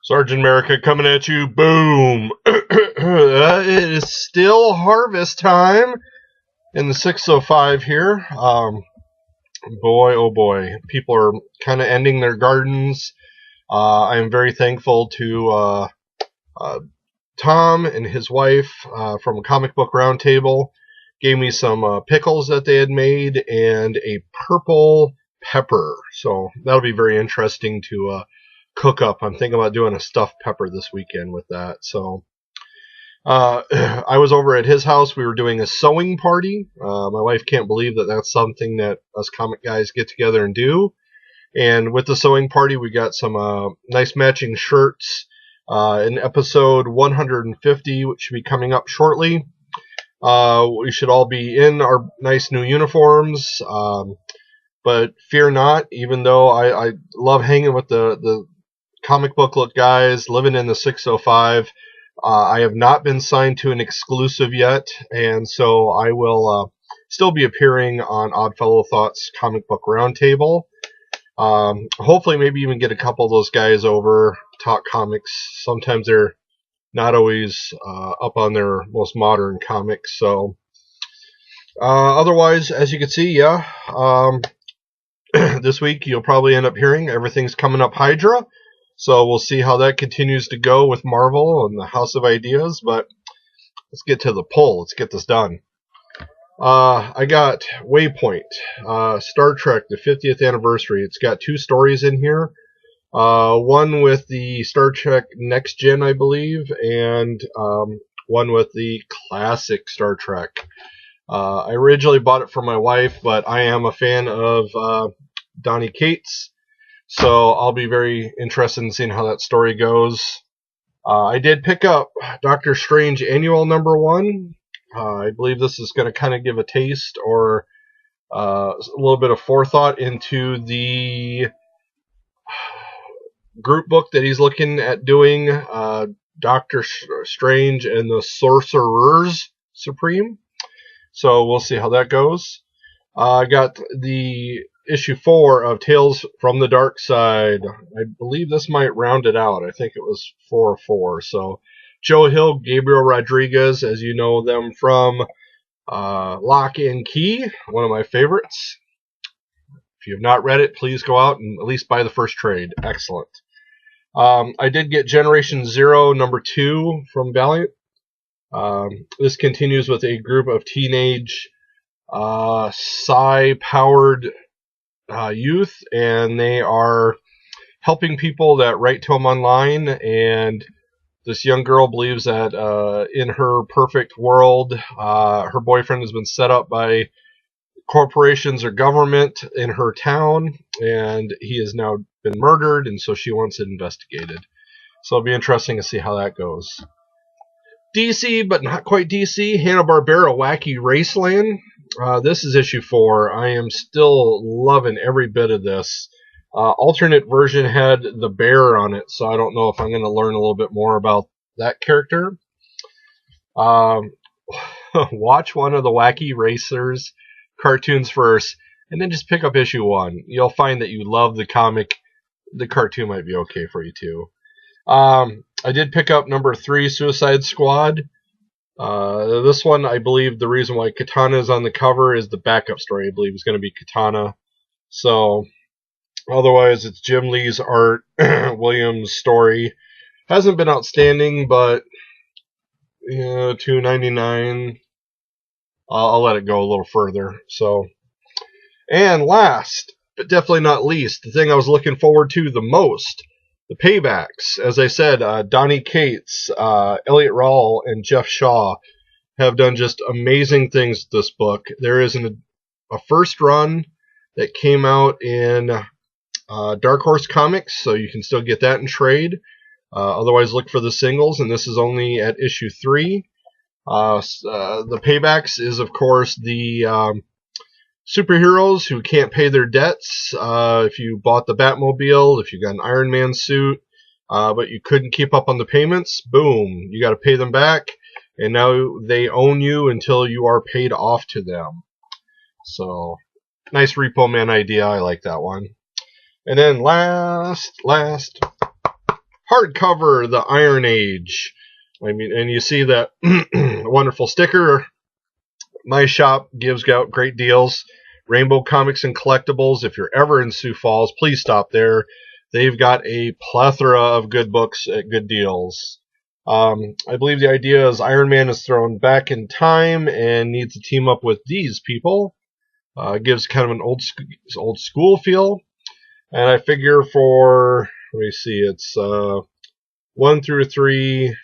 Sergeant America coming at you. Boom. It is still harvest time in the 605 here. Boy, oh boy. People are kind of ending their gardens. I am very thankful to Tom and his wife from Comic Book Roundtable. Gave me some pickles that they had made and a purple pepper. So that'll be very interesting to cook up. I'm thinking about doing a stuffed pepper this weekend with that. So I was over at his house. We were doing a sewing party. My wife can't believe that that's something that us comic guys get together and do. And with the sewing party, we got some nice matching shirts in episode 150, which should be coming up shortly. We should all be in our nice new uniforms. But fear not, even though I love hanging with the comic book look guys, living in the 605, I have not been signed to an exclusive yet, and so I will still be appearing on Oddfellow Thoughts Comic Book Roundtable. Hopefully maybe even get a couple of those guys over, talk comics. Sometimes they're not always up on their most modern comics. So otherwise, as you can see, this week you'll probably end up hearing everything's coming up Hydra. So we'll see how that continues to go with Marvel and the House of Ideas. But let's get to the poll. Let's get this done. I got Waypoint, Star Trek, the 50th anniversary. It's got 2 stories in here. One with the Star Trek Next Gen, I believe, and one with the classic Star Trek. I originally bought it for my wife, but I am a fan of Donny Cates, so I'll be very interested in seeing how that story goes. I did pick up Doctor Strange Annual #1. I believe this is going to kind of give a taste or a little bit of forethought into the group book that he's looking at doing, Doctor Strange and the Sorcerers Supreme. So we'll see how that goes. I got the issue 4 of Tales from the Dark Side. I believe this might round it out. I think it was 4/4. So Joe Hill, Gabriel Rodriguez, as you know them from Lock and Key, one of my favorites. If you have not read it, please go out and at least buy the first trade. Excellent. I did get Generation Zero #2 from Valiant. This continues with a group of teenage psi-powered youth, and they are helping people that write to them online, and this young girl believes that in her perfect world, her boyfriend has been set up by corporations or government in her town, and he has now been murdered, and so she wants it investigated. So it'll be interesting to see how that goes. DC, but not quite DC, Hanna-Barbera Wacky Raceland. This is issue 4. I am still loving every bit of this. Alternate version had the bear on it, so I don't know if I'm going to learn a little bit more about that character. Watch one of the Wacky Racers cartoons first, and then just pick up issue 1. You'll find that you love the comic. The cartoon might be okay for you too. I did pick up #3, Suicide Squad. This one, I believe the reason why Katana is on the cover is the backup story, I believe, is going to be Katana. So otherwise, it's Jim Lee's art, Williams' story. Hasn't been outstanding, but $2.99. I'll let it go a little further. So, and last, but definitely not least, the thing I was looking forward to the most, the paybacks. As I said, Donny Cates, Elliot Rawl, and Jeff Shaw have done just amazing things with this book. There is a first run that came out in Dark Horse Comics, so you can still get that in trade. Otherwise, look for the singles, and this is only at issue 3. The paybacks is, of course, the superheroes who can't pay their debts. If you bought the Batmobile, if you got an Iron Man suit, but you couldn't keep up on the payments, boom, you got to pay them back, and now they own you until you are paid off to them. So, nice Repo Man idea. I like that one. And then last, hardcover, The Iron Age. I mean, and you see that wonderful sticker. My shop gives out great deals. Rainbow Comics and Collectibles. If you're ever in Sioux Falls, please stop there. They've got a plethora of good books at good deals. I believe the idea is Iron Man is thrown back in time and needs to team up with these people. Gives kind of an old school feel. And I figure for, let me see, it's 1 through 3,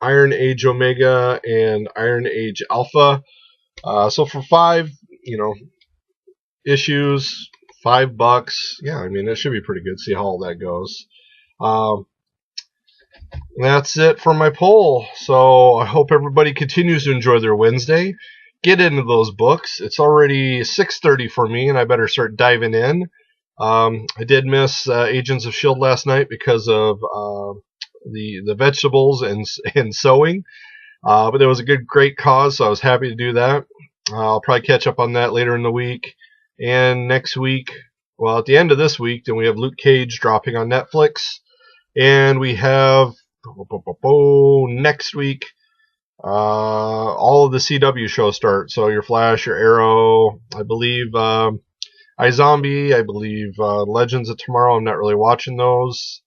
Iron Age Omega and Iron Age Alpha. So for 5, issues, $5. Yeah, I mean, it should be pretty good. See how all that goes. That's it for my poll. So I hope everybody continues to enjoy their Wednesday. Get into those books. It's already 6:30 for me, and I better start diving in. I did miss Agents of S.H.I.E.L.D. last night because of the vegetables and sewing. But it was a great cause, so I was happy to do that. I'll probably catch up on that later in the week. And next week, well, at the end of this week, then we have Luke Cage dropping on Netflix. And we have, next week, all of the CW shows start. So your Flash, your Arrow, I believe iZombie, I believe Legends of Tomorrow. I'm not really watching those.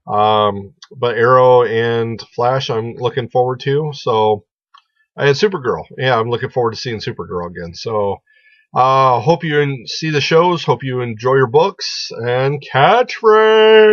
But Arrow and Flash I'm looking forward to. So, and Supergirl. Yeah, I'm looking forward to seeing Supergirl again. So, hope you see the shows. Hope you enjoy your books. And catchphrase!